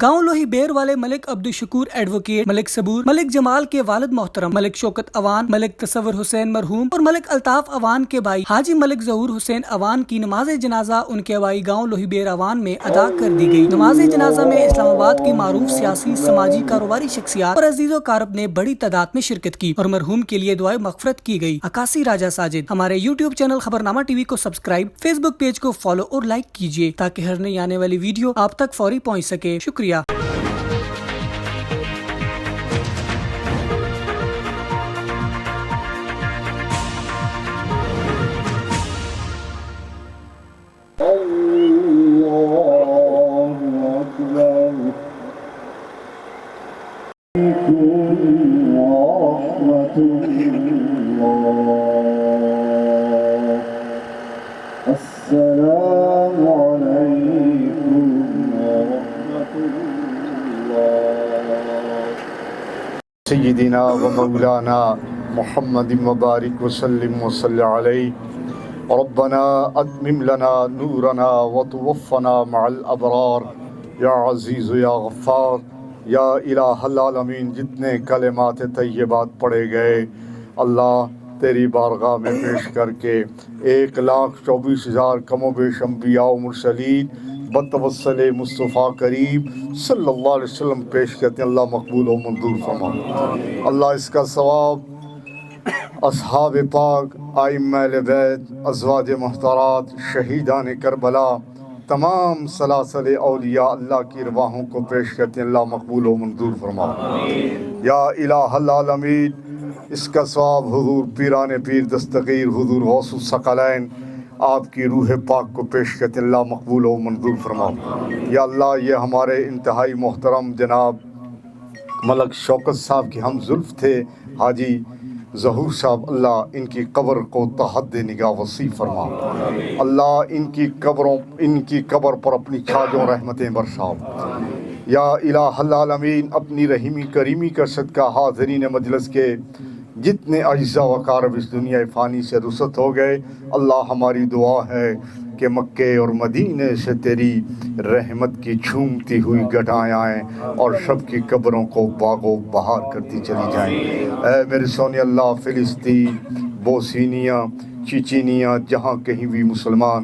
गांव लोही बेर वाले मलिक अब्दुल शकूर एडवोकेट, मलिक सबूर, मलिक जमाल के वालिद मोहतरम मलिक शौकत अवान, मलिक तसव्वुर हुसैन मरहूम और मलिक अल्ताफ अवान के भाई हाजी मलिक जहूर हुसैन अवान की नमाज जनाजा उनके भाई गाँव लोही बेर अवान में अदा कर दी गई। नमाज जनाजा में इस्लामाबाद की मारूफ सियासी, समाजी, कारोबारी शख्सियात और अजीजो कारब ने बड़ी तादाद में शिरकत की और मरहूम के लिए दुआए मगफरत की गई। अकासी राजा साजिद। हमारे यूट्यूब चैनल खबरनामा टीवी को सब्सक्राइब, फेसबुक पेज को फॉलो और लाइक कीजिए ताकि हर नई आने वाली वीडियो आप तक फौरी पहुँच सके। शुक्रिया। सय्यिदिना व मौलाना मुहम्मद मुबारक वसल्लिम वसल्लि अलैहि रब्बना अतमिम लना नूरना व तवफ़्फ़ना मअल अबरार या अज़ीज़ या गफ़्फ़ार या इलाहल आलमीन। जितने कलिमात तय्यबात पढ़े गए अल्लाह तेरी बारगाह में पेश करके 1,24,000 कमोबेश अंबिया व मुरसलीन बतवस्सले मुस्तफ़ा करीम सल्लल्लाहु अलैहि वसल्लम पेश करते हैं। अल्लाह मकबूल व मंजूर फरमा। अल्लाह इसका सवाब असहाब पाक, आइम्माए बैत, अज़वाज मुहतरात, शहीदान करबला, तमाम सलासल औलिया अल्लाह की रवाहों को पेश करते हैं। अल्लाह मकबूल व मंजूर फरमा। या इलाहल आलमीन इसका सवाब हुजूर पीरान पीर दस्तगीर हुजूर गौसुस सकलैन आपकी रूह पाक को पेश करते हैं। अल्लाह मकबूल व मंजूर फरमाओ। या अल्लाह ये हमारे इंतहाई मोहतरम जनाब मलक शौकत साहब के हम जुल्फ थे हाजी ज़हूर साहब, अल्लाह इनकी कब्र को तहद निगाह वसी फरमा। अल्लाह इनकी कब्र पर अपनी छाजों रहमतें बरसाओ। या इलाहल आलमीन अपनी रहीमी करीमी का सदका हाज़रीन मजलिस के जितने अज्जा व कारब इस दुनिया फ़ानी से रुसत हो गए, अल्लाह हमारी दुआ है कि मक्के और मदीने से तेरी रहमत की झूमती हुई घटाएं आएँ और सब की कब्रों को बागो बहार करती चली जाएं। ऐ मेरे सोने अल्लाह फ़िलिस्तीन, बोस्निया, चिचिनिया जहाँ कहीं भी मुसलमान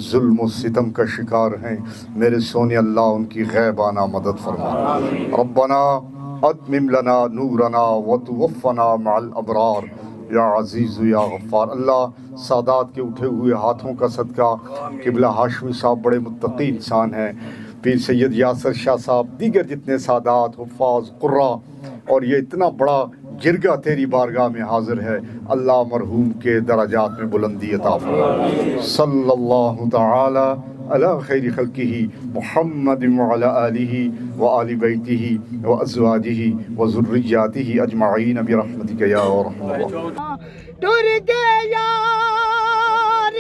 जुल्म व सितम का शिकार हैं, मेरे सोने अल्लाह उनकी गैबाना मदद फरमा। रब्बना अतमिम लना नूरना व तवफ़्फ़ना मअल अबरार या अज़ीज़ या गफ़्फ़ार। अल्लाह सादात के उठे हुए हाथों का सदका, किबला हाशमी साहब बड़े मुत्तक़ी इंसान हैं, पीर सैयद यासर शाह साहब, दीगर जितने सादात हुफ़्फ़ाज़ क़ुर्रा और ये इतना बड़ा जिरगा तेरी बारगाह में हाज़िर है, अल्लाह मरहूम के दराजात में बुलंदी अता फरमा। सल्लल्लाहु तआला अला खैरि खल्क़िही मुहम्मद व अला आलिही व आलि बैतिही व अज़वाजिही व ज़ुर्रिय्यातिही अजमईन बिरहमतिका या रहमान। टुर गए यार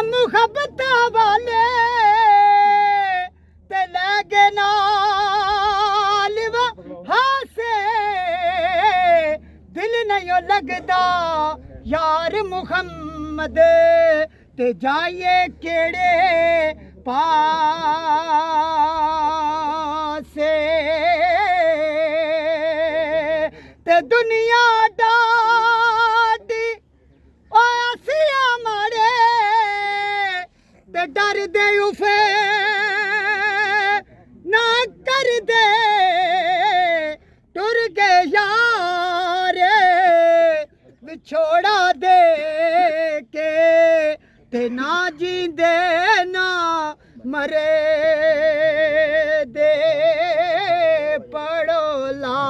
मुहब्बत वाले ते लगे नाल हासे दिल नहीं लगदा यार मुहम्मद ते जाइए केड़े पासे ते दुनिया डाटी आसिया मारे ते डर दे उफे ना कर दे टुर गए यार विछोड़ा दे के ते ना जींदे ना मरे दे पड़ो ला